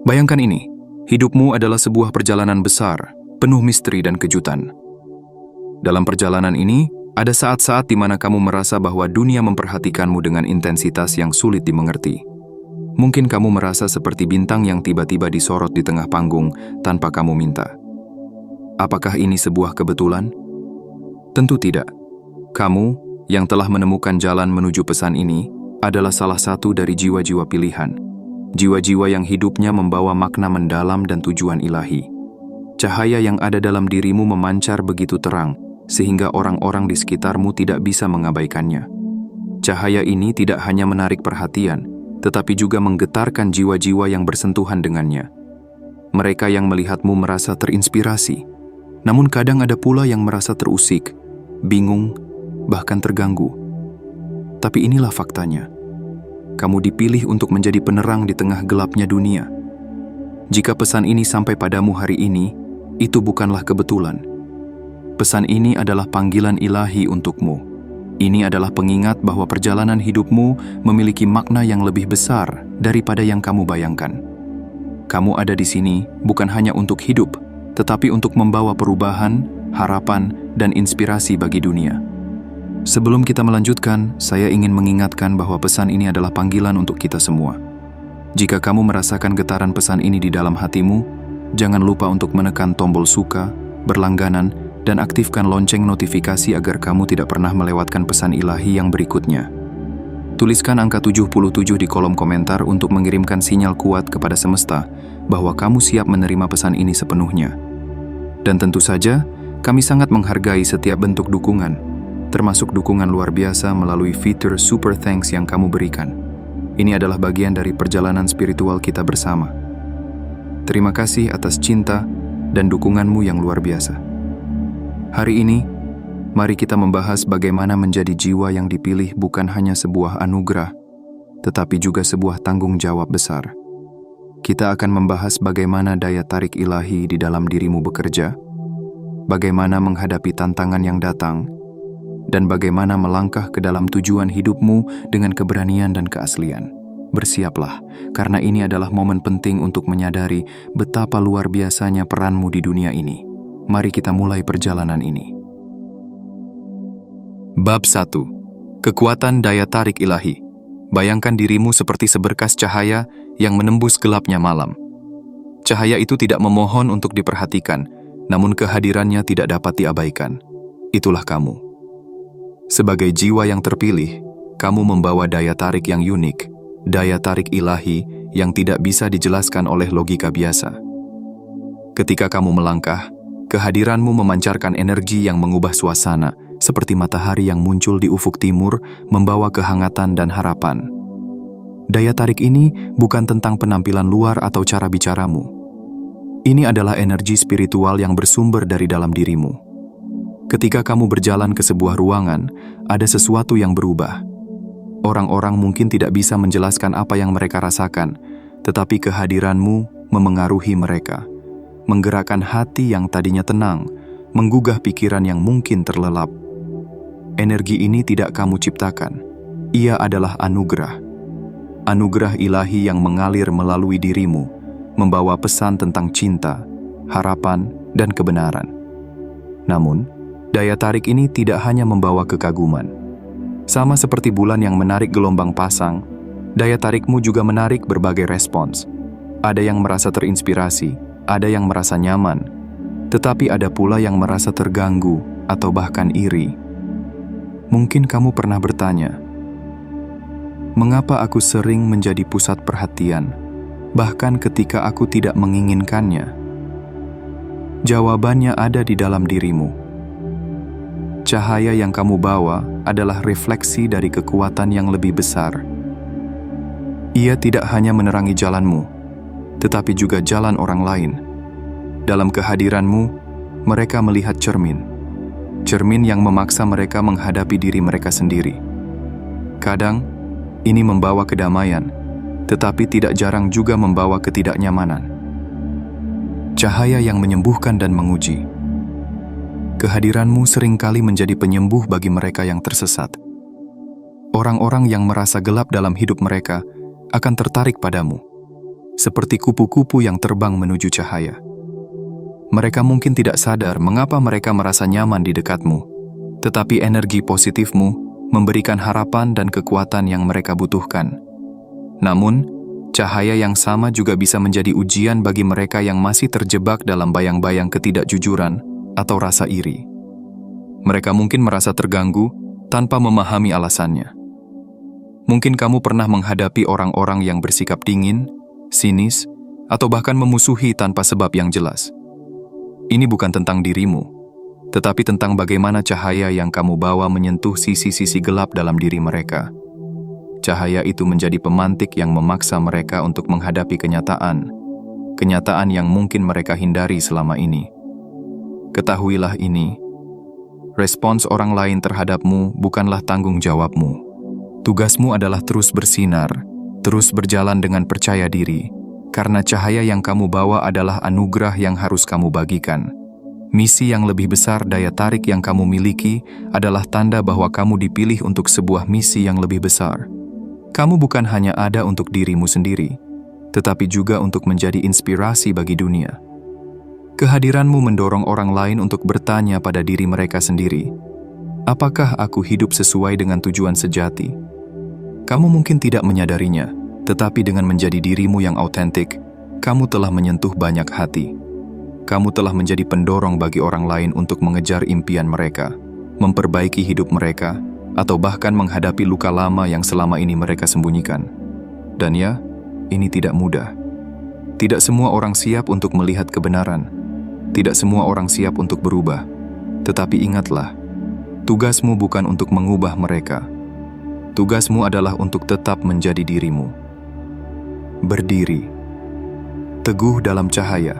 Bayangkan ini, hidupmu adalah sebuah perjalanan besar, penuh misteri dan kejutan. Dalam perjalanan ini, ada saat-saat di mana kamu merasa bahwa dunia memperhatikanmu dengan intensitas yang sulit dimengerti. Mungkin kamu merasa seperti bintang yang tiba-tiba disorot di tengah panggung tanpa kamu minta. Apakah ini sebuah kebetulan? Tentu tidak. Kamu, yang telah menemukan jalan menuju pesan ini, adalah salah satu dari jiwa-jiwa pilihan. Jiwa-jiwa yang hidupnya membawa makna mendalam dan tujuan ilahi. Cahaya yang ada dalam dirimu memancar begitu terang, sehingga orang-orang di sekitarmu tidak bisa mengabaikannya. Cahaya ini tidak hanya menarik perhatian, tetapi juga menggetarkan jiwa-jiwa yang bersentuhan dengannya. Mereka yang melihatmu merasa terinspirasi, namun kadang ada pula yang merasa terusik, bingung, bahkan terganggu. Tapi inilah faktanya. Kamu dipilih untuk menjadi penerang di tengah gelapnya dunia. Jika pesan ini sampai padamu hari ini, itu bukanlah kebetulan. Pesan ini adalah panggilan ilahi untukmu. Ini adalah pengingat bahwa perjalanan hidupmu memiliki makna yang lebih besar daripada yang kamu bayangkan. Kamu ada di sini bukan hanya untuk hidup, tetapi untuk membawa perubahan, harapan, dan inspirasi bagi dunia. Sebelum kita melanjutkan, saya ingin mengingatkan bahwa pesan ini adalah panggilan untuk kita semua. Jika kamu merasakan getaran pesan ini di dalam hatimu, jangan lupa untuk menekan tombol suka, berlangganan, dan aktifkan lonceng notifikasi agar kamu tidak pernah melewatkan pesan ilahi yang berikutnya. Tuliskan angka 77 di kolom komentar untuk mengirimkan sinyal kuat kepada semesta bahwa kamu siap menerima pesan ini sepenuhnya. Dan tentu saja, kami sangat menghargai setiap bentuk dukungan, termasuk dukungan luar biasa melalui fitur Super Thanks yang kamu berikan. Ini adalah bagian dari perjalanan spiritual kita bersama. Terima kasih atas cinta dan dukunganmu yang luar biasa. Hari ini, mari kita membahas bagaimana menjadi jiwa yang dipilih bukan hanya sebuah anugerah, tetapi juga sebuah tanggung jawab besar. Kita akan membahas bagaimana daya tarik ilahi di dalam dirimu bekerja, bagaimana menghadapi tantangan yang datang, dan bagaimana melangkah ke dalam tujuan hidupmu dengan keberanian dan keaslian. Bersiaplah, karena ini adalah momen penting untuk menyadari betapa luar biasanya peranmu di dunia ini. Mari kita mulai perjalanan ini. Bab 1. Kekuatan daya tarik ilahi. Bayangkan dirimu seperti seberkas cahaya yang menembus gelapnya malam. Cahaya itu tidak memohon untuk diperhatikan, namun kehadirannya tidak dapat diabaikan. Itulah kamu. Sebagai jiwa yang terpilih, kamu membawa daya tarik yang unik, daya tarik ilahi yang tidak bisa dijelaskan oleh logika biasa. Ketika kamu melangkah, kehadiranmu memancarkan energi yang mengubah suasana, seperti matahari yang muncul di ufuk timur, membawa kehangatan dan harapan. Daya tarik ini bukan tentang penampilan luar atau cara bicaramu. Ini adalah energi spiritual yang bersumber dari dalam dirimu. Ketika kamu berjalan ke sebuah ruangan, ada sesuatu yang berubah. Orang-orang mungkin tidak bisa menjelaskan apa yang mereka rasakan, tetapi kehadiranmu memengaruhi mereka, menggerakkan hati yang tadinya tenang, menggugah pikiran yang mungkin terlelap. Energi ini tidak kamu ciptakan. Ia adalah anugerah. Anugerah ilahi yang mengalir melalui dirimu, membawa pesan tentang cinta, harapan, dan kebenaran. Namun, daya tarik ini tidak hanya membawa kekaguman. Sama seperti bulan yang menarik gelombang pasang, daya tarikmu juga menarik berbagai respons. Ada yang merasa terinspirasi, ada yang merasa nyaman, tetapi ada pula yang merasa terganggu atau bahkan iri. Mungkin kamu pernah bertanya, mengapa aku sering menjadi pusat perhatian, bahkan ketika aku tidak menginginkannya? Jawabannya ada di dalam dirimu. Cahaya yang kamu bawa adalah refleksi dari kekuatan yang lebih besar. Ia tidak hanya menerangi jalanmu, tetapi juga jalan orang lain. Dalam kehadiranmu, mereka melihat cermin yang memaksa mereka menghadapi diri mereka sendiri. Kadang, ini membawa kedamaian, tetapi tidak jarang juga membawa ketidaknyamanan. Cahaya yang menyembuhkan dan menguji. Kehadiranmu seringkali menjadi penyembuh bagi mereka yang tersesat. Orang-orang yang merasa gelap dalam hidup mereka akan tertarik padamu. seperti kupu-kupu yang terbang menuju cahaya. Mereka mungkin tidak sadar mengapa mereka merasa nyaman di dekatmu, tetapi energi positifmu memberikan harapan dan kekuatan yang mereka butuhkan. Namun, cahaya yang sama juga bisa menjadi ujian bagi mereka yang masih terjebak dalam bayang-bayang ketidakjujuran atau rasa iri. Mereka mungkin merasa terganggu tanpa memahami alasannya. Mungkin kamu pernah menghadapi orang-orang yang bersikap dingin, sinis, atau bahkan memusuhi tanpa sebab yang jelas. Ini bukan tentang dirimu, tetapi tentang bagaimana cahaya yang kamu bawa menyentuh sisi-sisi gelap dalam diri mereka. Cahaya itu menjadi pemantik yang memaksa mereka untuk menghadapi kenyataan yang mungkin mereka hindari selama ini. Ketahuilah ini, respons orang lain terhadapmu bukanlah tanggung jawabmu. Tugasmu adalah terus bersinar, terus berjalan dengan percaya diri, karena cahaya yang kamu bawa adalah anugerah yang harus kamu bagikan. Misi yang lebih besar, daya tarik yang kamu miliki, adalah tanda bahwa kamu dipilih untuk sebuah misi yang lebih besar. Kamu bukan hanya ada untuk dirimu sendiri, tetapi juga untuk menjadi inspirasi bagi dunia. Kehadiranmu mendorong orang lain untuk bertanya pada diri mereka sendiri, apakah aku hidup sesuai dengan tujuan sejati? Kamu mungkin tidak menyadarinya, tetapi dengan menjadi dirimu yang autentik, kamu telah menyentuh banyak hati. Kamu telah menjadi pendorong bagi orang lain untuk mengejar impian mereka, memperbaiki hidup mereka, atau bahkan menghadapi luka lama yang selama ini mereka sembunyikan. Dan ya, ini tidak mudah. Tidak semua orang siap untuk melihat kebenaran. Tidak semua orang siap untuk berubah. Tetapi ingatlah, tugasmu bukan untuk mengubah mereka. Tugasmu adalah untuk tetap menjadi dirimu. Berdiri. Teguh dalam cahaya.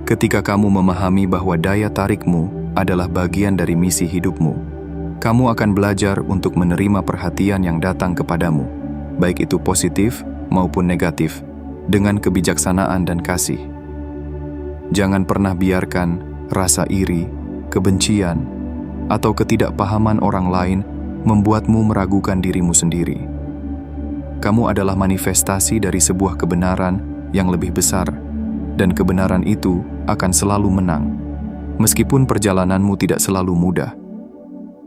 Ketika kamu memahami bahwa daya tarikmu adalah bagian dari misi hidupmu, kamu akan belajar untuk menerima perhatian yang datang kepadamu, baik itu positif maupun negatif, dengan kebijaksanaan dan kasih. Jangan pernah biarkan rasa iri, kebencian, atau ketidakpahaman orang lain membuatmu meragukan dirimu sendiri. Kamu adalah manifestasi dari sebuah kebenaran yang lebih besar, dan kebenaran itu akan selalu menang, meskipun perjalananmu tidak selalu mudah.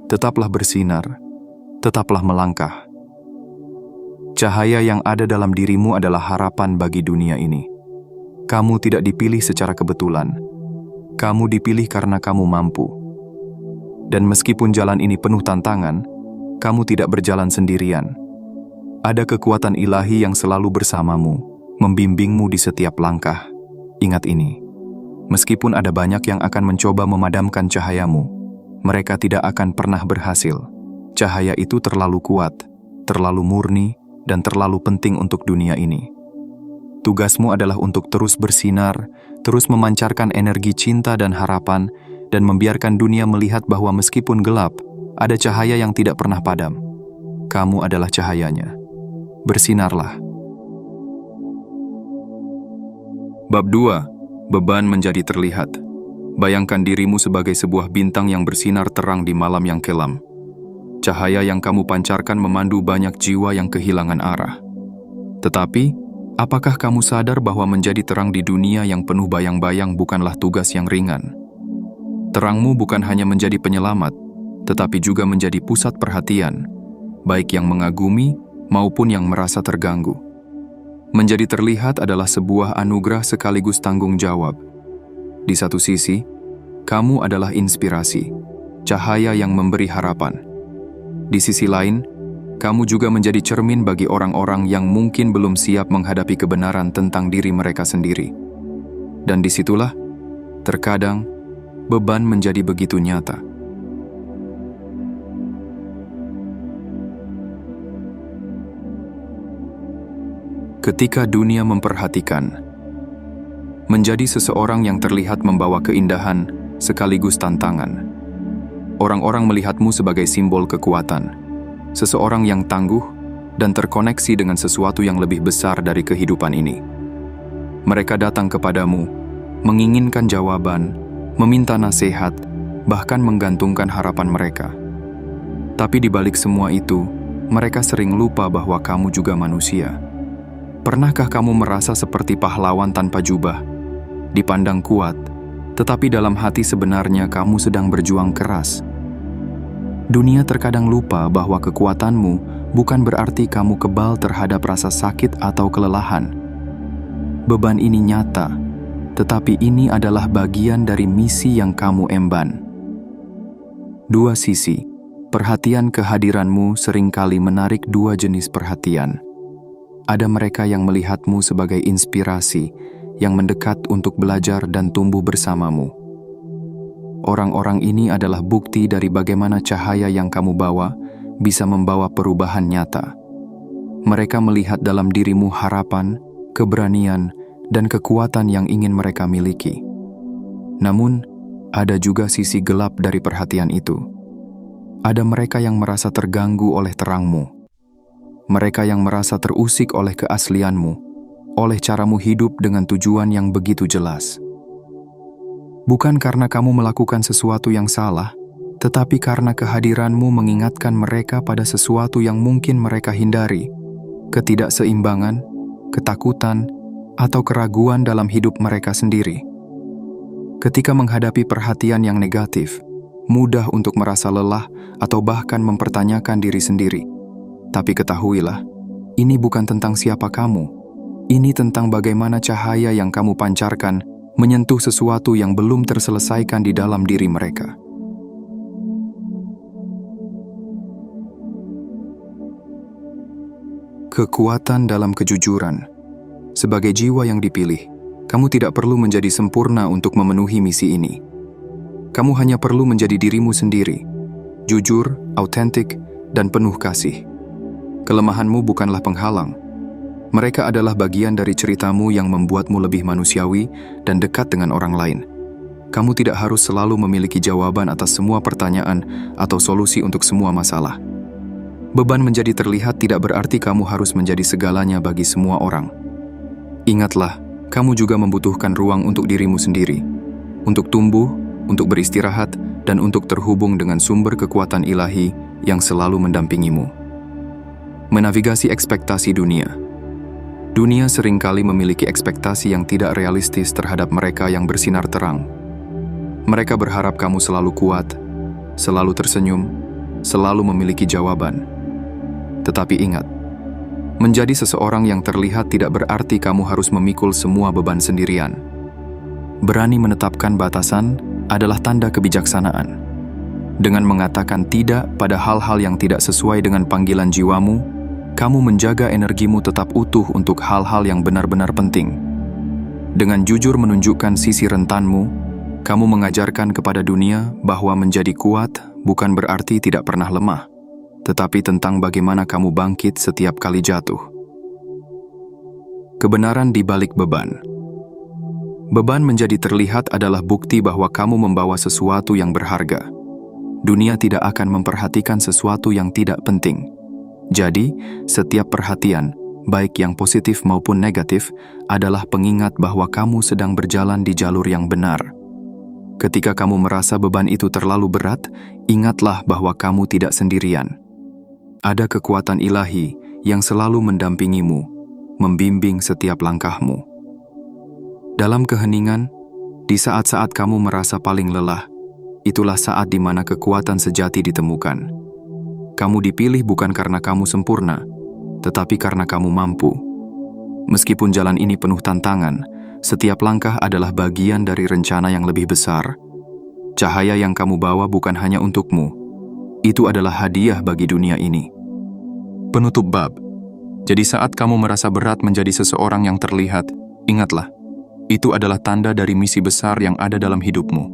Tetaplah bersinar, tetaplah melangkah. Cahaya yang ada dalam dirimu adalah harapan bagi dunia ini. Kamu tidak dipilih secara kebetulan. Kamu dipilih karena kamu mampu. Dan meskipun jalan ini penuh tantangan, kamu tidak berjalan sendirian. Ada kekuatan ilahi yang selalu bersamamu, membimbingmu di setiap langkah. Ingat ini, meskipun ada banyak yang akan mencoba memadamkan cahayamu, mereka tidak akan pernah berhasil. Cahaya itu terlalu kuat, terlalu murni, dan terlalu penting untuk dunia ini. Tugasmu adalah untuk terus bersinar, terus memancarkan energi cinta dan harapan, dan membiarkan dunia melihat bahwa meskipun gelap, ada cahaya yang tidak pernah padam. Kamu adalah cahayanya. Bersinarlah. Bab 2. Beban menjadi terlihat. Bayangkan dirimu sebagai sebuah bintang yang bersinar terang di malam yang kelam. Cahaya yang kamu pancarkan memandu banyak jiwa yang kehilangan arah. Tetapi, apakah kamu sadar bahwa menjadi terang di dunia yang penuh bayang-bayang bukanlah tugas yang ringan? Terangmu bukan hanya menjadi penyelamat, tetapi juga menjadi pusat perhatian, baik yang mengagumi maupun yang merasa terganggu. Menjadi terlihat adalah sebuah anugerah sekaligus tanggung jawab. Di satu sisi, kamu adalah inspirasi, cahaya yang memberi harapan. Di sisi lain, kamu juga menjadi cermin bagi orang-orang yang mungkin belum siap menghadapi kebenaran tentang diri mereka sendiri. Dan disitulah, terkadang, beban menjadi begitu nyata. Ketika dunia memperhatikan, menjadi seseorang yang terlihat membawa keindahan sekaligus tantangan. Orang-orang melihatmu sebagai simbol kekuatan, seseorang yang tangguh dan terkoneksi dengan sesuatu yang lebih besar dari kehidupan ini. Mereka datang kepadamu, menginginkan jawaban, meminta nasihat, bahkan menggantungkan harapan mereka. Tapi di balik semua itu, mereka sering lupa bahwa kamu juga manusia. Pernahkah kamu merasa seperti pahlawan tanpa jubah, dipandang kuat, tetapi dalam hati sebenarnya kamu sedang berjuang keras? Dunia terkadang lupa bahwa kekuatanmu bukan berarti kamu kebal terhadap rasa sakit atau kelelahan. Beban ini nyata, tetapi ini adalah bagian dari misi yang kamu emban. Dua sisi, perhatian kehadiranmu seringkali menarik dua jenis perhatian. Ada mereka yang melihatmu sebagai inspirasi, yang mendekat untuk belajar dan tumbuh bersamamu. Orang-orang ini adalah bukti dari bagaimana cahaya yang kamu bawa bisa membawa perubahan nyata. Mereka melihat dalam dirimu harapan, keberanian, dan kekuatan yang ingin mereka miliki. Namun, ada juga sisi gelap dari perhatian itu. Ada mereka yang merasa terganggu oleh terangmu. Mereka yang merasa terusik oleh keaslianmu, oleh caramu hidup dengan tujuan yang begitu jelas. Bukan karena kamu melakukan sesuatu yang salah, tetapi karena kehadiranmu mengingatkan mereka pada sesuatu yang mungkin mereka hindari, ketidakseimbangan, ketakutan, atau keraguan dalam hidup mereka sendiri. Ketika menghadapi perhatian yang negatif, mudah untuk merasa lelah atau bahkan mempertanyakan diri sendiri. Tapi ketahuilah, ini bukan tentang siapa kamu. Ini tentang bagaimana cahaya yang kamu pancarkan menyentuh sesuatu yang belum terselesaikan di dalam diri mereka. Kekuatan dalam kejujuran. Sebagai jiwa yang dipilih, kamu tidak perlu menjadi sempurna untuk memenuhi misi ini. Kamu hanya perlu menjadi dirimu sendiri, jujur, autentik, dan penuh kasih. Kelemahanmu bukanlah penghalang. Mereka adalah bagian dari ceritamu yang membuatmu lebih manusiawi dan dekat dengan orang lain. Kamu tidak harus selalu memiliki jawaban atas semua pertanyaan atau solusi untuk semua masalah. Beban menjadi terlihat tidak berarti kamu harus menjadi segalanya bagi semua orang. Ingatlah, kamu juga membutuhkan ruang untuk dirimu sendiri, untuk tumbuh, untuk beristirahat, dan untuk terhubung dengan sumber kekuatan ilahi yang selalu mendampingimu. Menavigasi ekspektasi dunia. Dunia seringkali memiliki ekspektasi yang tidak realistis terhadap mereka yang bersinar terang. Mereka berharap kamu selalu kuat, selalu tersenyum, selalu memiliki jawaban. Tetapi ingat, menjadi seseorang yang terlihat tidak berarti kamu harus memikul semua beban sendirian. Berani menetapkan batasan adalah tanda kebijaksanaan. Dengan mengatakan tidak pada hal-hal yang tidak sesuai dengan panggilan jiwamu, kamu menjaga energimu tetap utuh untuk hal-hal yang benar-benar penting. Dengan jujur menunjukkan sisi rentanmu, kamu mengajarkan kepada dunia bahwa menjadi kuat bukan berarti tidak pernah lemah, tetapi tentang bagaimana kamu bangkit setiap kali jatuh. Kebenaran di balik beban. Beban menjadi terlihat adalah bukti bahwa kamu membawa sesuatu yang berharga. Dunia tidak akan memperhatikan sesuatu yang tidak penting. Jadi, setiap perhatian, baik yang positif maupun negatif, adalah pengingat bahwa kamu sedang berjalan di jalur yang benar. Ketika kamu merasa beban itu terlalu berat, ingatlah bahwa kamu tidak sendirian. Ada kekuatan ilahi yang selalu mendampingimu, membimbing setiap langkahmu. Dalam keheningan, di saat-saat kamu merasa paling lelah, itulah saat di mana kekuatan sejati ditemukan. Kamu dipilih bukan karena kamu sempurna, tetapi karena kamu mampu. Meskipun jalan ini penuh tantangan, setiap langkah adalah bagian dari rencana yang lebih besar. Cahaya yang kamu bawa bukan hanya untukmu, itu adalah hadiah bagi dunia ini. Penutup bab. Jadi saat kamu merasa berat menjadi seseorang yang terlihat, ingatlah, itu adalah tanda dari misi besar yang ada dalam hidupmu.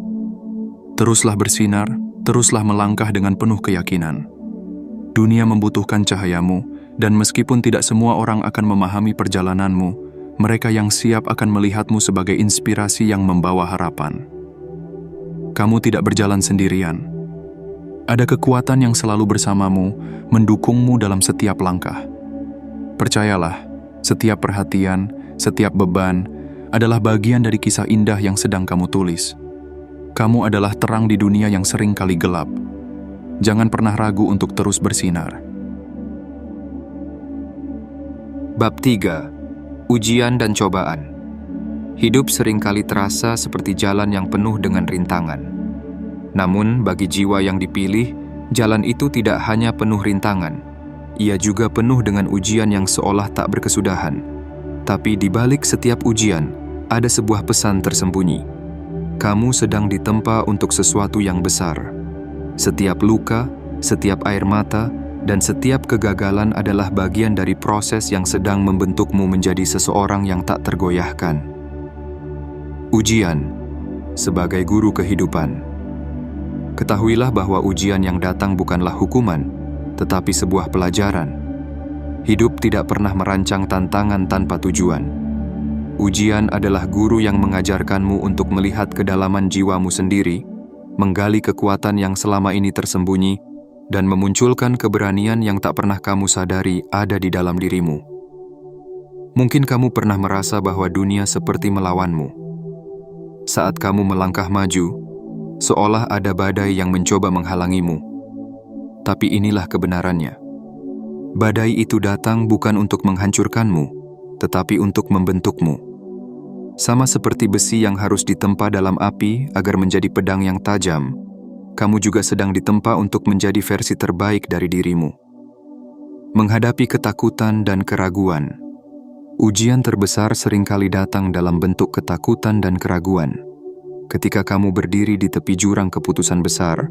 Teruslah bersinar, teruslah melangkah dengan penuh keyakinan. Dunia membutuhkan cahayamu, dan meskipun tidak semua orang akan memahami perjalananmu, mereka yang siap akan melihatmu sebagai inspirasi yang membawa harapan. Kamu tidak berjalan sendirian. Ada kekuatan yang selalu bersamamu, mendukungmu dalam setiap langkah. Percayalah, setiap perhatian, setiap beban, adalah bagian dari kisah indah yang sedang kamu tulis. Kamu adalah terang di dunia yang sering kali gelap. Jangan pernah ragu untuk terus bersinar. Bab 3. Ujian dan cobaan. Hidup seringkali terasa seperti jalan yang penuh dengan rintangan. Namun, bagi jiwa yang dipilih, jalan itu tidak hanya penuh rintangan. Ia juga penuh dengan ujian yang seolah tak berkesudahan. Tapi di balik setiap ujian, ada sebuah pesan tersembunyi. Kamu sedang ditempa untuk sesuatu yang besar. Setiap luka, setiap air mata, dan setiap kegagalan adalah bagian dari proses yang sedang membentukmu menjadi seseorang yang tak tergoyahkan. Ujian sebagai guru kehidupan. Ketahuilah bahwa ujian yang datang bukanlah hukuman, tetapi sebuah pelajaran. Hidup tidak pernah merancang tantangan tanpa tujuan. Ujian adalah guru yang mengajarkanmu untuk melihat kedalaman jiwamu sendiri, menggali kekuatan yang selama ini tersembunyi, dan memunculkan keberanian yang tak pernah kamu sadari ada di dalam dirimu. Mungkin kamu pernah merasa bahwa dunia seperti melawanmu. Saat kamu melangkah maju, seolah ada badai yang mencoba menghalangimu. Tapi inilah kebenarannya. Badai itu datang bukan untuk menghancurkanmu, tetapi untuk membentukmu. Sama seperti besi yang harus ditempa dalam api agar menjadi pedang yang tajam, kamu juga sedang ditempa untuk menjadi versi terbaik dari dirimu. Menghadapi ketakutan dan keraguan. Ujian terbesar seringkali datang dalam bentuk ketakutan dan keraguan. Ketika kamu berdiri di tepi jurang keputusan besar,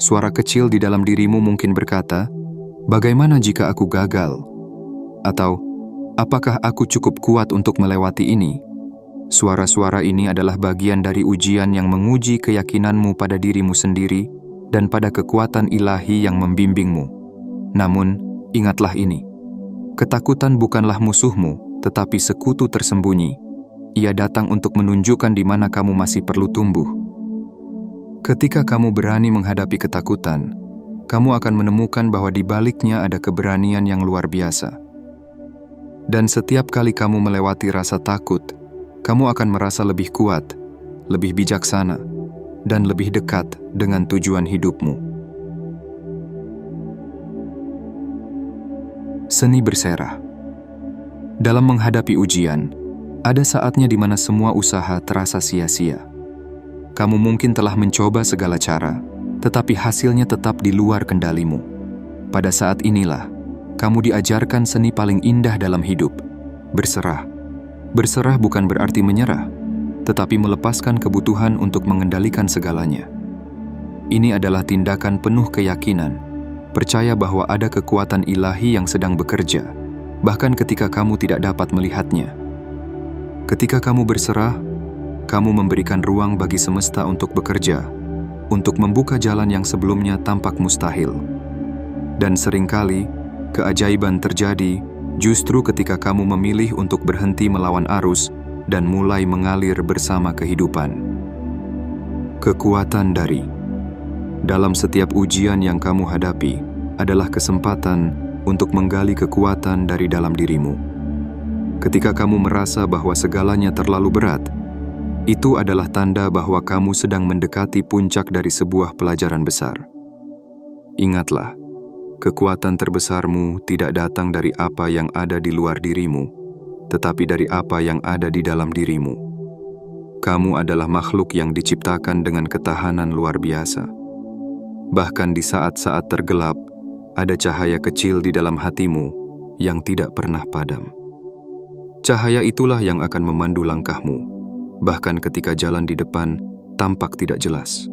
suara kecil di dalam dirimu mungkin berkata, "Bagaimana jika aku gagal?" Atau, "Apakah aku cukup kuat untuk melewati ini?" Suara-suara ini adalah bagian dari ujian yang menguji keyakinanmu pada dirimu sendiri dan pada kekuatan ilahi yang membimbingmu. Namun, ingatlah ini. Ketakutan bukanlah musuhmu, tetapi sekutu tersembunyi. Ia datang untuk menunjukkan di mana kamu masih perlu tumbuh. Ketika kamu berani menghadapi ketakutan, kamu akan menemukan bahwa di baliknya ada keberanian yang luar biasa. Dan setiap kali kamu melewati rasa takut, kamu akan merasa lebih kuat, lebih bijaksana, dan lebih dekat dengan tujuan hidupmu. Seni berserah. Dalam menghadapi ujian, ada saatnya di mana semua usaha terasa sia-sia. Kamu mungkin telah mencoba segala cara, tetapi hasilnya tetap di luar kendalimu. Pada saat inilah, kamu diajarkan seni paling indah dalam hidup, berserah. Berserah bukan berarti menyerah, tetapi melepaskan kebutuhan untuk mengendalikan segalanya. Ini adalah tindakan penuh keyakinan, percaya bahwa ada kekuatan ilahi yang sedang bekerja, bahkan ketika kamu tidak dapat melihatnya. Ketika kamu berserah, kamu memberikan ruang bagi semesta untuk bekerja, untuk membuka jalan yang sebelumnya tampak mustahil. Dan seringkali, keajaiban terjadi justru ketika kamu memilih untuk berhenti melawan arus dan mulai mengalir bersama kehidupan. Kekuatan dari. Dalam setiap ujian yang kamu hadapi adalah kesempatan untuk menggali kekuatan dari dalam dirimu. Ketika kamu merasa bahwa segalanya terlalu berat, itu adalah tanda bahwa kamu sedang mendekati puncak dari sebuah pelajaran besar. Ingatlah, kekuatan terbesarmu tidak datang dari apa yang ada di luar dirimu, tetapi dari apa yang ada di dalam dirimu. Kamu adalah makhluk yang diciptakan dengan ketahanan luar biasa. Bahkan di saat-saat tergelap, ada cahaya kecil di dalam hatimu yang tidak pernah padam. Cahaya itulah yang akan memandu langkahmu, bahkan ketika jalan di depan tampak tidak jelas.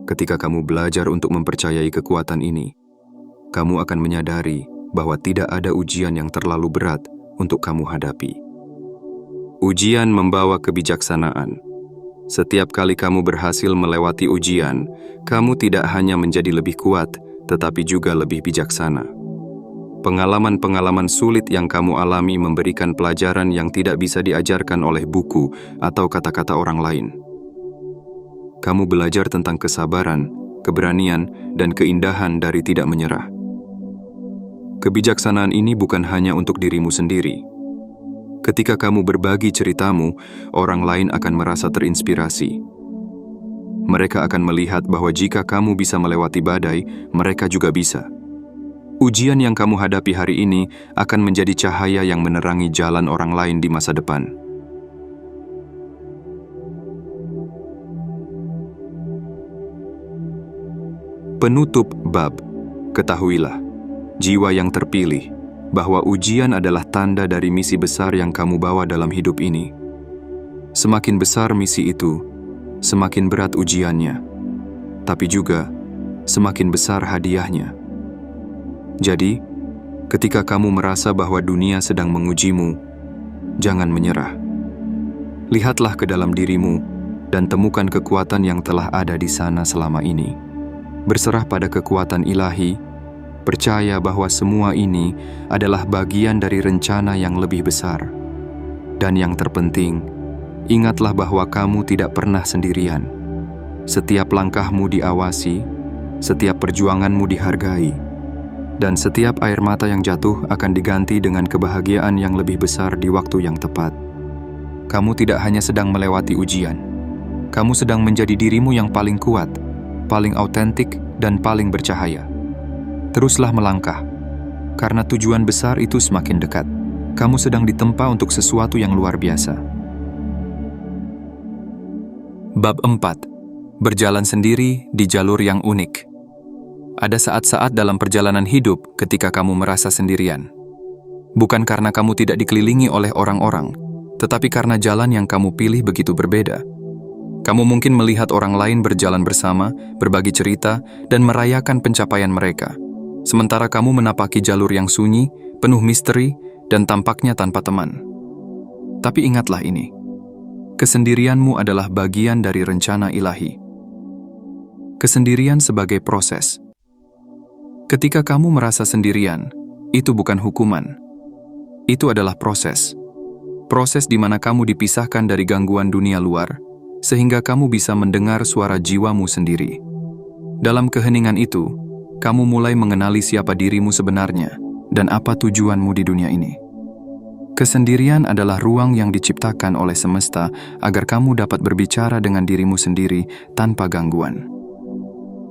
Ketika kamu belajar untuk mempercayai kekuatan ini, kamu akan menyadari bahwa tidak ada ujian yang terlalu berat untuk kamu hadapi. Ujian membawa kebijaksanaan. Setiap kali kamu berhasil melewati ujian, kamu tidak hanya menjadi lebih kuat, tetapi juga lebih bijaksana. Pengalaman-pengalaman sulit yang kamu alami memberikan pelajaran yang tidak bisa diajarkan oleh buku atau kata-kata orang lain. Kamu belajar tentang kesabaran, keberanian, dan keindahan dari tidak menyerah. Kebijaksanaan ini bukan hanya untuk dirimu sendiri. Ketika kamu berbagi ceritamu, orang lain akan merasa terinspirasi. Mereka akan melihat bahwa jika kamu bisa melewati badai, mereka juga bisa. Ujian yang kamu hadapi hari ini akan menjadi cahaya yang menerangi jalan orang lain di masa depan. Penutup bab. Ketahuilah, jiwa yang terpilih, bahwa ujian adalah tanda dari misi besar yang kamu bawa dalam hidup ini. Semakin besar misi itu, semakin berat ujiannya, tapi juga semakin besar hadiahnya. Jadi, ketika kamu merasa bahwa dunia sedang mengujimu, jangan menyerah. Lihatlah ke dalam dirimu dan temukan kekuatan yang telah ada di sana selama ini. Berserah pada kekuatan ilahi, percaya bahwa semua ini adalah bagian dari rencana yang lebih besar. Dan yang terpenting, ingatlah bahwa kamu tidak pernah sendirian. Setiap langkahmu diawasi, setiap perjuanganmu dihargai, dan setiap air mata yang jatuh akan diganti dengan kebahagiaan yang lebih besar di waktu yang tepat. Kamu tidak hanya sedang melewati ujian, kamu sedang menjadi dirimu yang paling kuat, paling autentik, dan paling bercahaya. Teruslah melangkah, karena tujuan besar itu semakin dekat. Kamu sedang ditempa untuk sesuatu yang luar biasa. Bab 4. Berjalan sendiri di jalur yang unik. Ada saat-saat dalam perjalanan hidup ketika kamu merasa sendirian. Bukan karena kamu tidak dikelilingi oleh orang-orang, tetapi karena jalan yang kamu pilih begitu berbeda. Kamu mungkin melihat orang lain berjalan bersama, berbagi cerita, dan merayakan pencapaian mereka. Sementara kamu menapaki jalur yang sunyi, penuh misteri, dan tampaknya tanpa teman. Tapi ingatlah ini, kesendirianmu adalah bagian dari rencana ilahi. Kesendirian sebagai proses. Ketika kamu merasa sendirian, itu bukan hukuman. Itu adalah proses. Proses di mana kamu dipisahkan dari gangguan dunia luar, sehingga kamu bisa mendengar suara jiwamu sendiri. Dalam keheningan itu, kamu mulai mengenali siapa dirimu sebenarnya dan apa tujuanmu di dunia ini. Kesendirian adalah ruang yang diciptakan oleh semesta agar kamu dapat berbicara dengan dirimu sendiri tanpa gangguan.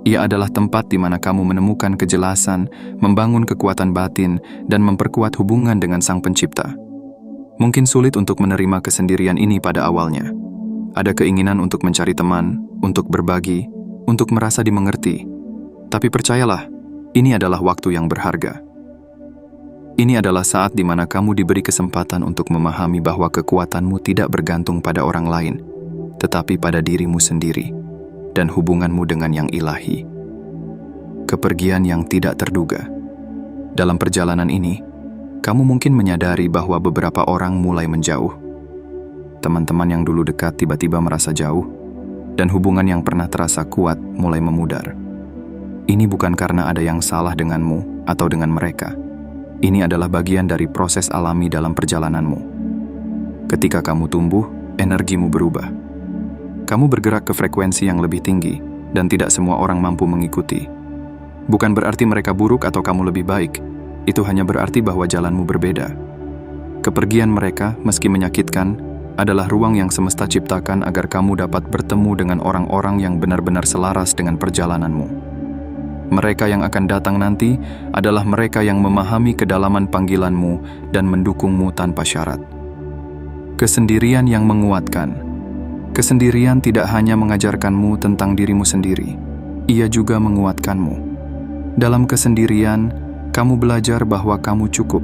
Ia adalah tempat di mana kamu menemukan kejelasan, membangun kekuatan batin, dan memperkuat hubungan dengan Sang Pencipta. Mungkin sulit untuk menerima kesendirian ini pada awalnya. Ada keinginan untuk mencari teman, untuk berbagi, untuk merasa dimengerti. Tapi percayalah, ini adalah waktu yang berharga. Ini adalah saat di mana kamu diberi kesempatan untuk memahami bahwa kekuatanmu tidak bergantung pada orang lain, tetapi pada dirimu sendiri dan hubunganmu dengan yang ilahi. Kepergian yang tidak terduga. Dalam perjalanan ini, kamu mungkin menyadari bahwa beberapa orang mulai menjauh. Teman-teman yang dulu dekat tiba-tiba merasa jauh, dan hubungan yang pernah terasa kuat mulai memudar. Ini bukan karena ada yang salah denganmu atau dengan mereka. Ini adalah bagian dari proses alami dalam perjalananmu. Ketika kamu tumbuh, energimu berubah. Kamu bergerak ke frekuensi yang lebih tinggi, dan tidak semua orang mampu mengikuti. Bukan berarti mereka buruk atau kamu lebih baik. Itu hanya berarti bahwa jalanmu berbeda. Kepergian mereka, meski menyakitkan, adalah ruang yang semesta ciptakan agar kamu dapat bertemu dengan orang-orang yang benar-benar selaras dengan perjalananmu. Mereka yang akan datang nanti adalah mereka yang memahami kedalaman panggilanmu dan mendukungmu tanpa syarat. Kesendirian yang menguatkan. Kesendirian tidak hanya mengajarkanmu tentang dirimu sendiri, ia juga menguatkanmu. Dalam kesendirian, kamu belajar bahwa kamu cukup.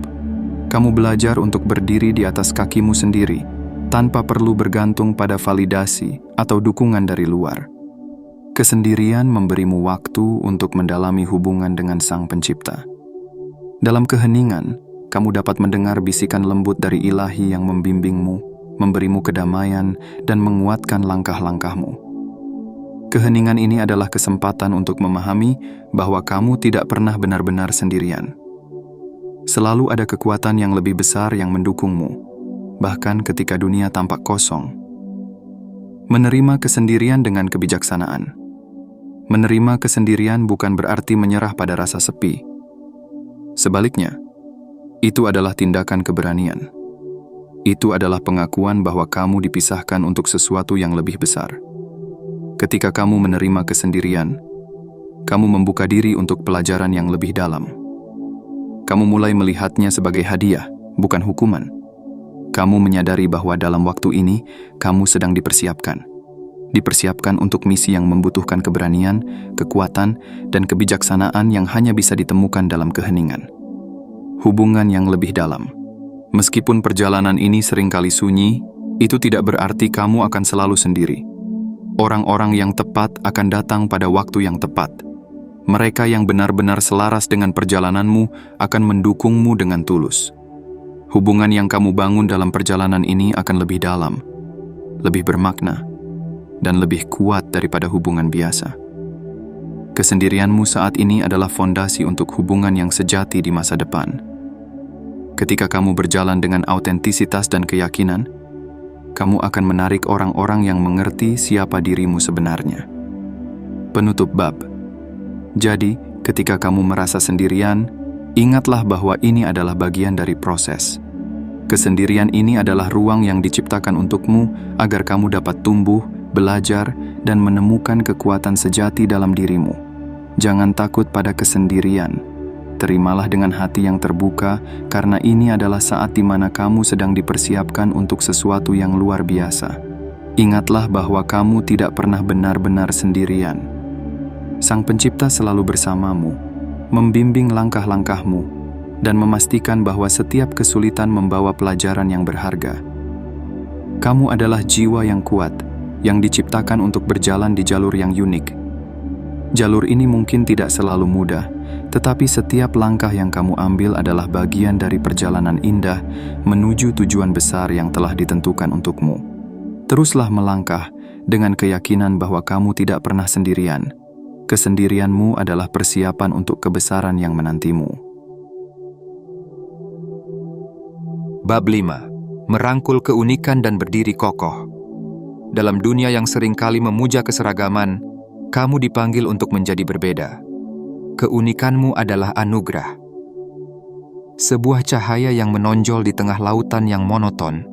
Kamu belajar untuk berdiri di atas kakimu sendiri, tanpa perlu bergantung pada validasi atau dukungan dari luar. Kesendirian memberimu waktu untuk mendalami hubungan dengan Sang Pencipta. Dalam keheningan, kamu dapat mendengar bisikan lembut dari ilahi yang membimbingmu, memberimu kedamaian, dan menguatkan langkah-langkahmu. Keheningan ini adalah kesempatan untuk memahami bahwa kamu tidak pernah benar-benar sendirian. Selalu ada kekuatan yang lebih besar yang mendukungmu, bahkan ketika dunia tampak kosong. Menerima kesendirian dengan kebijaksanaan. Menerima kesendirian bukan berarti menyerah pada rasa sepi. Sebaliknya, itu adalah tindakan keberanian. Itu adalah pengakuan bahwa kamu dipisahkan untuk sesuatu yang lebih besar. Ketika kamu menerima kesendirian, kamu membuka diri untuk pelajaran yang lebih dalam. Kamu mulai melihatnya sebagai hadiah, bukan hukuman. Kamu menyadari bahwa dalam waktu ini, kamu sedang dipersiapkan. Dipersiapkan untuk misi yang membutuhkan keberanian, kekuatan, dan kebijaksanaan yang hanya bisa ditemukan dalam keheningan. Hubungan yang lebih dalam. Meskipun perjalanan ini seringkali sunyi, itu tidak berarti kamu akan selalu sendiri. Orang-orang yang tepat akan datang pada waktu yang tepat. Mereka yang benar-benar selaras dengan perjalananmu akan mendukungmu dengan tulus. Hubungan yang kamu bangun dalam perjalanan ini akan lebih dalam, lebih bermakna, dan lebih kuat daripada hubungan biasa. Kesendirianmu saat ini adalah fondasi untuk hubungan yang sejati di masa depan. Ketika kamu berjalan dengan autentisitas dan keyakinan, kamu akan menarik orang-orang yang mengerti siapa dirimu sebenarnya. Penutup bab. Jadi, ketika kamu merasa sendirian, ingatlah bahwa ini adalah bagian dari proses. Kesendirian ini adalah ruang yang diciptakan untukmu agar kamu dapat tumbuh, belajar, dan menemukan kekuatan sejati dalam dirimu. Jangan takut pada kesendirian. Terimalah dengan hati yang terbuka, karena ini adalah saat di mana kamu sedang dipersiapkan untuk sesuatu yang luar biasa. Ingatlah bahwa kamu tidak pernah benar-benar sendirian. Sang Pencipta selalu bersamamu, membimbing langkah-langkahmu, dan memastikan bahwa setiap kesulitan membawa pelajaran yang berharga. Kamu adalah jiwa yang kuat, yang diciptakan untuk berjalan di jalur yang unik. Jalur ini mungkin tidak selalu mudah, tetapi setiap langkah yang kamu ambil adalah bagian dari perjalanan indah menuju tujuan besar yang telah ditentukan untukmu. Teruslah melangkah dengan keyakinan bahwa kamu tidak pernah sendirian. Kesendirianmu adalah persiapan untuk kebesaran yang menantimu. Bab 5. Merangkul keunikan dan berdiri kokoh. Dalam dunia yang seringkali memuja keseragaman, kamu dipanggil untuk menjadi berbeda. Keunikanmu adalah anugerah. Sebuah cahaya yang menonjol di tengah lautan yang monoton,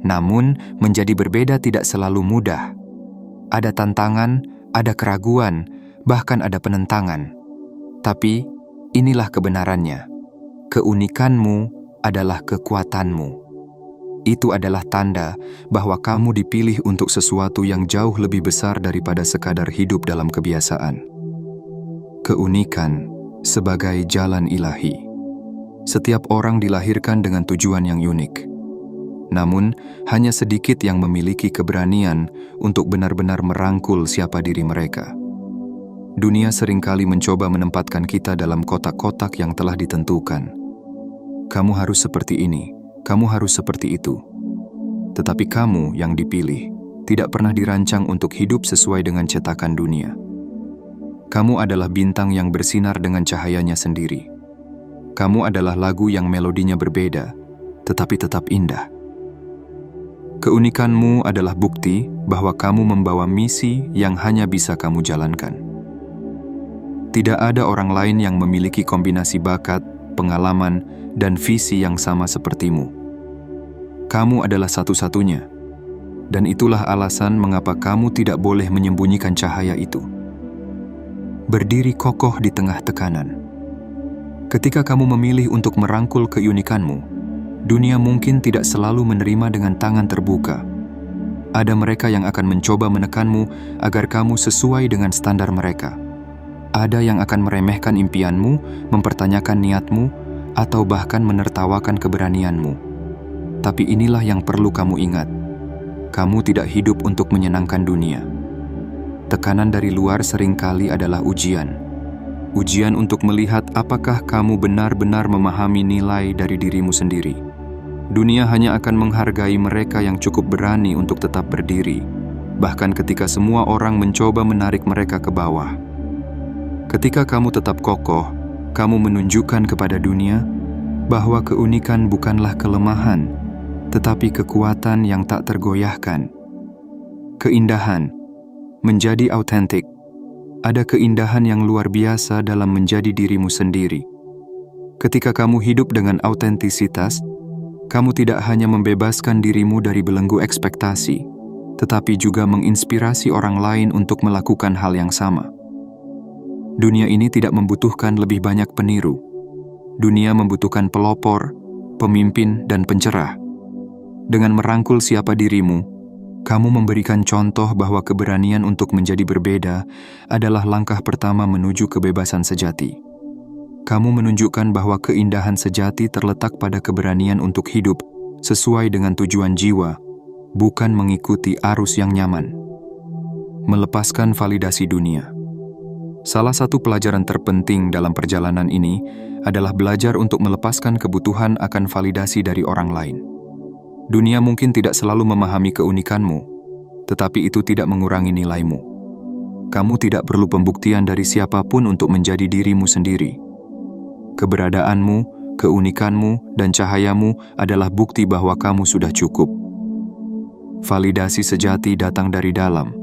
namun menjadi berbeda tidak selalu mudah. Ada tantangan, ada keraguan, bahkan ada penentangan. Tapi inilah kebenarannya. Keunikanmu adalah kekuatanmu. Itu adalah tanda bahwa kamu dipilih untuk sesuatu yang jauh lebih besar daripada sekadar hidup dalam kebiasaan. Keunikan sebagai jalan ilahi. Setiap orang dilahirkan dengan tujuan yang unik. Namun, hanya sedikit yang memiliki keberanian untuk benar-benar merangkul siapa diri mereka. Dunia seringkali mencoba menempatkan kita dalam kotak-kotak yang telah ditentukan. Kamu harus seperti ini. Kamu harus seperti itu. Tetapi kamu yang dipilih tidak pernah dirancang untuk hidup sesuai dengan cetakan dunia. Kamu adalah bintang yang bersinar dengan cahayanya sendiri. Kamu adalah lagu yang melodinya berbeda, tetapi tetap indah. Keunikanmu adalah bukti bahwa kamu membawa misi yang hanya bisa kamu jalankan. Tidak ada orang lain yang memiliki kombinasi bakat, pengalaman, dan visi yang sama sepertimu. Kamu adalah satu-satunya, dan itulah alasan mengapa kamu tidak boleh menyembunyikan cahaya itu. Berdiri kokoh di tengah tekanan. Ketika kamu memilih untuk merangkul keunikanmu, dunia mungkin tidak selalu menerima dengan tangan terbuka. Ada mereka yang akan mencoba menekanmu agar kamu sesuai dengan standar mereka. Ada yang akan meremehkan impianmu, mempertanyakan niatmu, atau bahkan menertawakan keberanianmu. Tapi inilah yang perlu kamu ingat. Kamu tidak hidup untuk menyenangkan dunia. Tekanan dari luar seringkali adalah ujian. Ujian untuk melihat apakah kamu benar-benar memahami nilai dari dirimu sendiri. Dunia hanya akan menghargai mereka yang cukup berani untuk tetap berdiri, bahkan ketika semua orang mencoba menarik mereka ke bawah. Ketika kamu tetap kokoh, kamu menunjukkan kepada dunia bahwa keunikan bukanlah kelemahan, tetapi kekuatan yang tak tergoyahkan. Keindahan, menjadi autentik. Ada keindahan yang luar biasa dalam menjadi dirimu sendiri. Ketika kamu hidup dengan autentisitas, kamu tidak hanya membebaskan dirimu dari belenggu ekspektasi, tetapi juga menginspirasi orang lain untuk melakukan hal yang sama. Dunia ini tidak membutuhkan lebih banyak peniru, Dunia membutuhkan pelopor, pemimpin, dan pencerah. Dengan merangkul siapa dirimu, kamu memberikan contoh bahwa keberanian untuk menjadi berbeda adalah langkah pertama menuju kebebasan sejati. Kamu menunjukkan bahwa keindahan sejati terletak pada keberanian untuk hidup sesuai dengan tujuan jiwa, bukan mengikuti arus yang nyaman. Melepaskan validasi dunia. Salah satu pelajaran terpenting dalam perjalanan ini adalah belajar untuk melepaskan kebutuhan akan validasi dari orang lain. Dunia mungkin tidak selalu memahami keunikanmu, tetapi itu tidak mengurangi nilaimu. Kamu tidak perlu pembuktian dari siapapun untuk menjadi dirimu sendiri. Keberadaanmu, keunikanmu, dan cahayamu adalah bukti bahwa kamu sudah cukup. Validasi sejati datang dari dalam,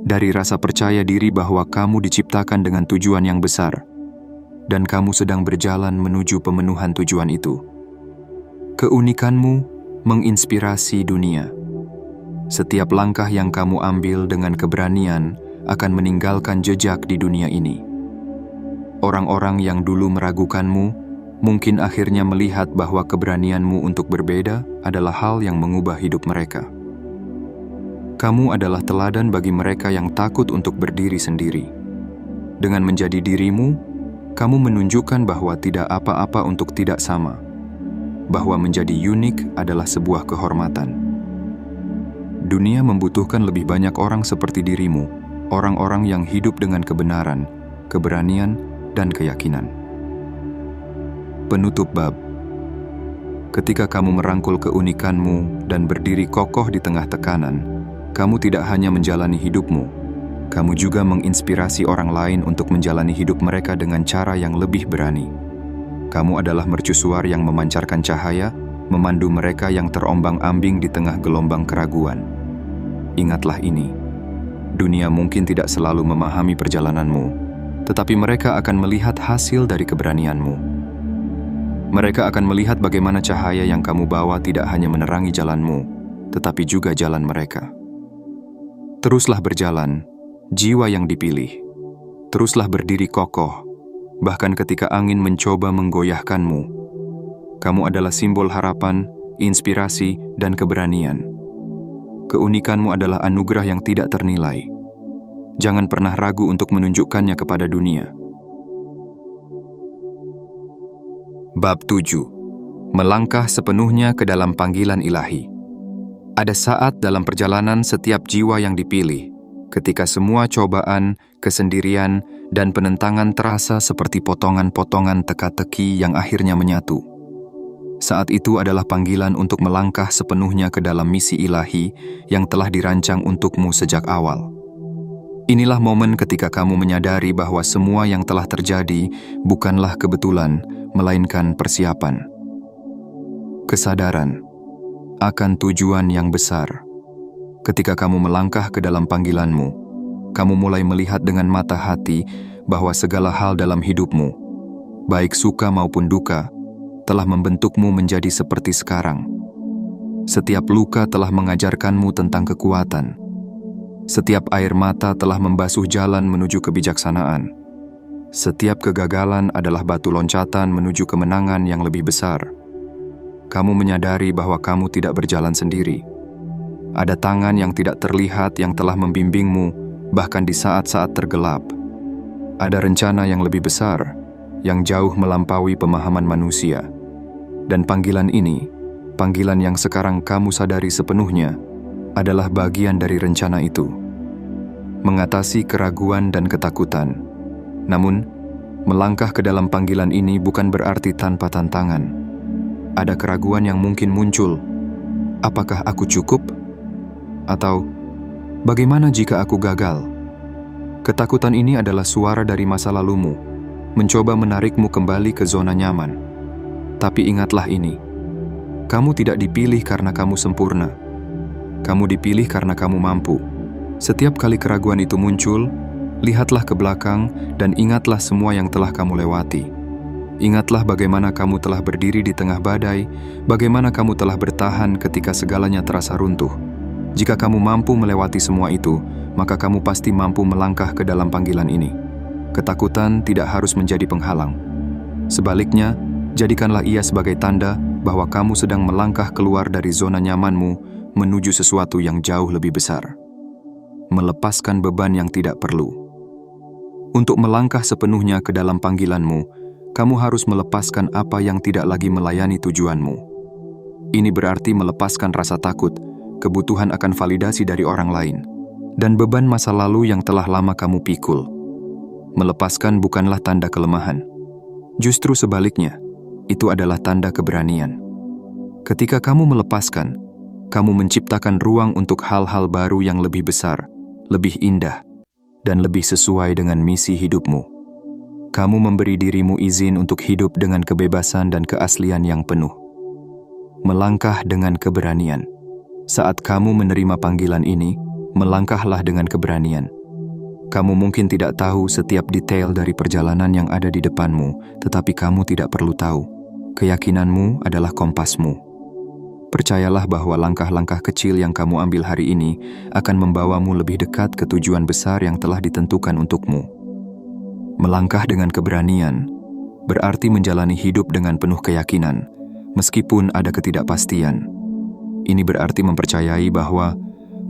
dari rasa percaya diri bahwa kamu diciptakan dengan tujuan yang besar, dan kamu sedang berjalan menuju pemenuhan tujuan itu. Keunikanmu menginspirasi dunia. Setiap langkah yang kamu ambil dengan keberanian akan meninggalkan jejak di dunia ini. Orang-orang yang dulu meragukanmu mungkin akhirnya melihat bahwa keberanianmu untuk berbeda adalah hal yang mengubah hidup mereka. Kamu adalah teladan bagi mereka yang takut untuk berdiri sendiri. Dengan menjadi dirimu, kamu menunjukkan bahwa tidak apa-apa untuk tidak sama, bahwa menjadi unik adalah sebuah kehormatan. Dunia membutuhkan lebih banyak orang seperti dirimu, orang-orang yang hidup dengan kebenaran, keberanian, dan keyakinan. Penutup bab. Ketika kamu merangkul keunikanmu dan berdiri kokoh di tengah tekanan, kamu tidak hanya menjalani hidupmu, kamu juga menginspirasi orang lain untuk menjalani hidup mereka dengan cara yang lebih berani. Kamu adalah mercusuar yang memancarkan cahaya, memandu mereka yang terombang-ambing di tengah gelombang keraguan. Ingatlah ini, dunia mungkin tidak selalu memahami perjalananmu, tetapi mereka akan melihat hasil dari keberanianmu. Mereka akan melihat bagaimana cahaya yang kamu bawa tidak hanya menerangi jalanmu, tetapi juga jalan mereka. Teruslah berjalan, jiwa yang dipilih. Teruslah berdiri kokoh, bahkan ketika angin mencoba menggoyahkanmu. Kamu adalah simbol harapan, inspirasi, dan keberanian. Keunikanmu adalah anugerah yang tidak ternilai. Jangan pernah ragu untuk menunjukkannya kepada dunia. Bab 7. Melangkah sepenuhnya ke dalam panggilan ilahi. Ada saat dalam perjalanan setiap jiwa yang dipilih, ketika semua cobaan, kesendirian, dan penentangan terasa seperti potongan-potongan teka-teki yang akhirnya menyatu. Saat itu adalah panggilan untuk melangkah sepenuhnya ke dalam misi ilahi yang telah dirancang untukmu sejak awal. Inilah momen ketika kamu menyadari bahwa semua yang telah terjadi bukanlah kebetulan, melainkan persiapan. Kesadaran akan tujuan yang besar. Ketika kamu melangkah ke dalam panggilanmu, kamu mulai melihat dengan mata hati bahwa segala hal dalam hidupmu, baik suka maupun duka, telah membentukmu menjadi seperti sekarang. Setiap luka telah mengajarkanmu tentang kekuatan. Setiap air mata telah membasuh jalan menuju kebijaksanaan. Setiap kegagalan adalah batu loncatan menuju kemenangan yang lebih besar. Kamu menyadari bahwa kamu tidak berjalan sendiri. Ada tangan yang tidak terlihat yang telah membimbingmu, bahkan di saat-saat tergelap. Ada rencana yang lebih besar, yang jauh melampaui pemahaman manusia. Dan panggilan ini, panggilan yang sekarang kamu sadari sepenuhnya, adalah bagian dari rencana itu. Mengatasi keraguan dan ketakutan. Namun, melangkah ke dalam panggilan ini bukan berarti tanpa tantangan. Ada keraguan yang mungkin muncul. Apakah aku cukup? Atau, bagaimana jika aku gagal? Ketakutan ini adalah suara dari masa lalumu, mencoba menarikmu kembali ke zona nyaman. Tapi ingatlah ini, kamu tidak dipilih karena kamu sempurna. Kamu dipilih karena kamu mampu. Setiap kali keraguan itu muncul, lihatlah ke belakang dan ingatlah semua yang telah kamu lewati. Ingatlah bagaimana kamu telah berdiri di tengah badai, bagaimana kamu telah bertahan ketika segalanya terasa runtuh. Jika kamu mampu melewati semua itu, maka kamu pasti mampu melangkah ke dalam panggilan ini. Ketakutan tidak harus menjadi penghalang. Sebaliknya, Jadikanlah ia sebagai tanda bahwa kamu sedang melangkah keluar dari zona nyamanmu menuju sesuatu yang jauh lebih besar. Melepaskan beban yang tidak perlu. Untuk melangkah sepenuhnya ke dalam panggilanmu, kamu harus melepaskan apa yang tidak lagi melayani tujuanmu. Ini berarti melepaskan rasa takut, kebutuhan akan validasi dari orang lain, dan beban masa lalu yang telah lama kamu pikul. Melepaskan bukanlah tanda kelemahan. Justru sebaliknya, itu adalah tanda keberanian. Ketika kamu melepaskan, kamu menciptakan ruang untuk hal-hal baru yang lebih besar, lebih indah, dan lebih sesuai dengan misi hidupmu. Kamu memberi dirimu izin untuk hidup dengan kebebasan dan keaslian yang penuh. Melangkah dengan keberanian. Saat kamu menerima panggilan ini, melangkahlah dengan keberanian. Kamu mungkin tidak tahu setiap detail dari perjalanan yang ada di depanmu, tetapi kamu tidak perlu tahu. Keyakinanmu adalah kompasmu. Percayalah bahwa langkah-langkah kecil yang kamu ambil hari ini akan membawamu lebih dekat ke tujuan besar yang telah ditentukan untukmu. Melangkah dengan keberanian berarti menjalani hidup dengan penuh keyakinan, meskipun ada ketidakpastian. Ini berarti mempercayai bahwa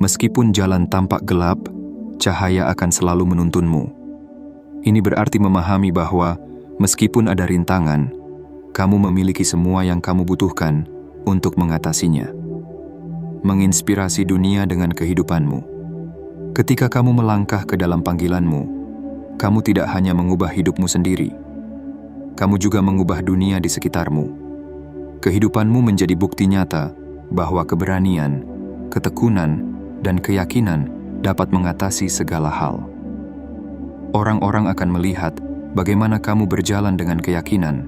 meskipun jalan tampak gelap, cahaya akan selalu menuntunmu. Ini berarti memahami bahwa meskipun ada rintangan, kamu memiliki semua yang kamu butuhkan untuk mengatasinya. Menginspirasi dunia dengan kehidupanmu. Ketika kamu melangkah ke dalam panggilanmu, kamu tidak hanya mengubah hidupmu sendiri, kamu juga mengubah dunia di sekitarmu. Kehidupanmu menjadi bukti nyata bahwa keberanian, ketekunan, dan keyakinan dapat mengatasi segala hal. Orang-orang akan melihat bagaimana kamu berjalan dengan keyakinan,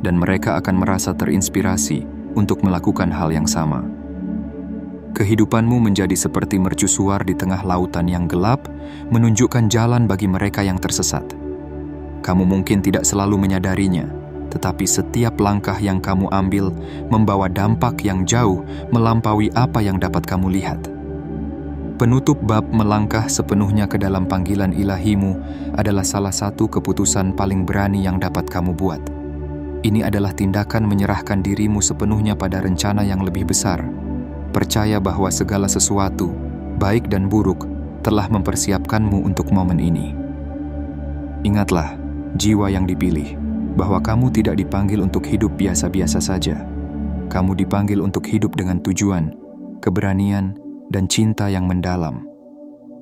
dan mereka akan merasa terinspirasi untuk melakukan hal yang sama. Kehidupanmu menjadi seperti mercusuar di tengah lautan yang gelap, menunjukkan jalan bagi mereka yang tersesat. Kamu mungkin tidak selalu menyadarinya, tetapi setiap langkah yang kamu ambil membawa dampak yang jauh melampaui apa yang dapat kamu lihat. Penutup bab melangkah sepenuhnya ke dalam panggilan ilahimu adalah salah satu keputusan paling berani yang dapat kamu buat. Ini adalah tindakan menyerahkan dirimu sepenuhnya pada rencana yang lebih besar. Percaya bahwa segala sesuatu, baik dan buruk, telah mempersiapkanmu untuk momen ini. Ingatlah, jiwa yang dipilih, bahwa kamu tidak dipanggil untuk hidup biasa-biasa saja. Kamu dipanggil untuk hidup dengan tujuan, keberanian, dan cinta yang mendalam.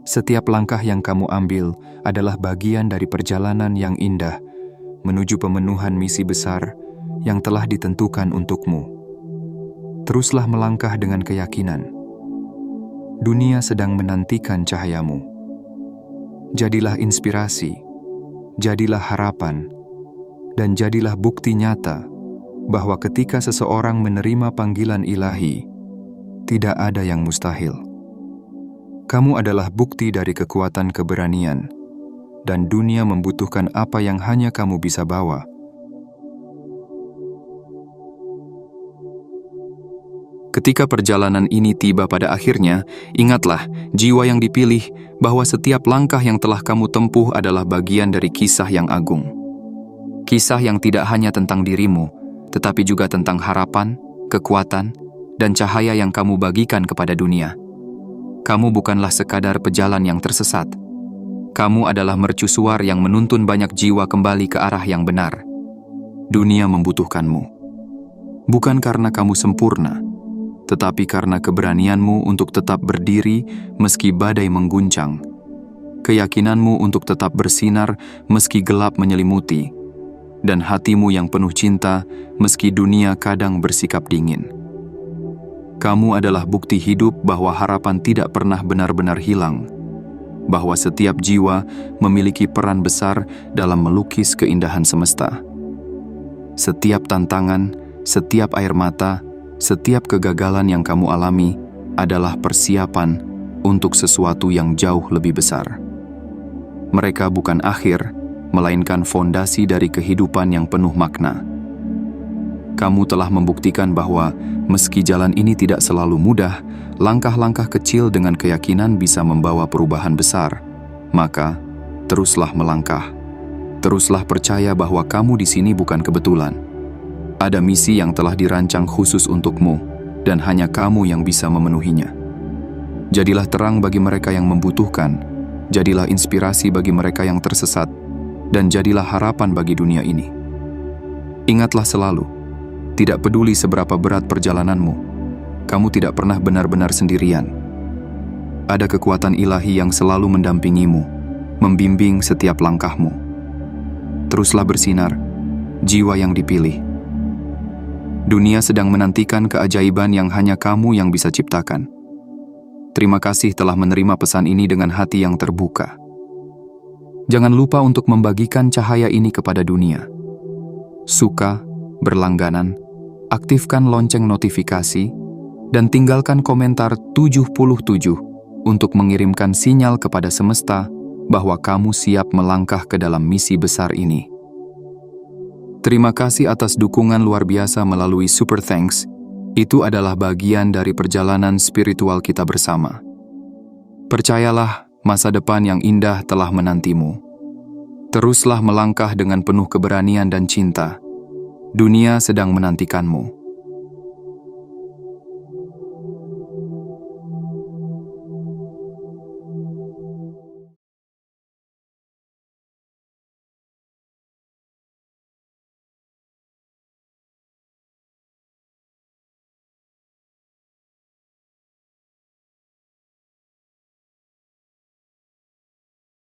Setiap langkah yang kamu ambil adalah bagian dari perjalanan yang indah menuju pemenuhan misi besar yang telah ditentukan untukmu. Teruslah melangkah dengan keyakinan. Dunia sedang menantikan cahayamu. Jadilah inspirasi, jadilah harapan, dan jadilah bukti nyata bahwa ketika seseorang menerima panggilan ilahi, tidak ada yang mustahil. Kamu adalah bukti dari kekuatan keberanian, dan dunia membutuhkan apa yang hanya kamu bisa bawa. Ketika perjalanan ini tiba pada akhirnya, ingatlah, jiwa yang dipilih, bahwa setiap langkah yang telah kamu tempuh adalah bagian dari kisah yang agung. Kisah yang tidak hanya tentang dirimu, tetapi juga tentang harapan, kekuatan, dan cahaya yang kamu bagikan kepada dunia. Kamu bukanlah sekadar pejalan yang tersesat. Kamu adalah mercusuar yang menuntun banyak jiwa kembali ke arah yang benar. Dunia membutuhkanmu. Bukan karena kamu sempurna, tetapi karena keberanianmu untuk tetap berdiri meski badai mengguncang. Keyakinanmu untuk tetap bersinar meski gelap menyelimuti. Dan hatimu yang penuh cinta meski dunia kadang bersikap dingin. Kamu adalah bukti hidup bahwa harapan tidak pernah benar-benar hilang, bahwa setiap jiwa memiliki peran besar dalam melukis keindahan semesta. Setiap tantangan, setiap air mata, setiap kegagalan yang kamu alami adalah persiapan untuk sesuatu yang jauh lebih besar. Mereka bukan akhir, melainkan fondasi dari kehidupan yang penuh makna. Kamu telah membuktikan bahwa meski jalan ini tidak selalu mudah, langkah-langkah kecil dengan keyakinan bisa membawa perubahan besar. Maka, teruslah melangkah. Teruslah percaya bahwa kamu di sini bukan kebetulan. Ada misi yang telah dirancang khusus untukmu, dan hanya kamu yang bisa memenuhinya. Jadilah terang bagi mereka yang membutuhkan, jadilah inspirasi bagi mereka yang tersesat, dan jadilah harapan bagi dunia ini. Ingatlah selalu, tidak peduli seberapa berat perjalananmu, kamu tidak pernah benar-benar sendirian. Ada kekuatan ilahi yang selalu mendampingimu, membimbing setiap langkahmu. Teruslah bersinar, jiwa yang dipilih. Dunia sedang menantikan keajaiban yang hanya kamu yang bisa ciptakan. Terima kasih telah menerima pesan ini dengan hati yang terbuka. Jangan lupa untuk membagikan cahaya ini kepada dunia. Suka, berlangganan, aktifkan lonceng notifikasi, dan tinggalkan komentar 77 untuk mengirimkan sinyal kepada semesta bahwa kamu siap melangkah ke dalam misi besar ini. Terima kasih atas dukungan luar biasa melalui Super Thanks. Itu adalah bagian dari perjalanan spiritual kita bersama. Percayalah, masa depan yang indah telah menantimu. Teruslah melangkah dengan penuh keberanian dan cinta. Dunia sedang menantikanmu.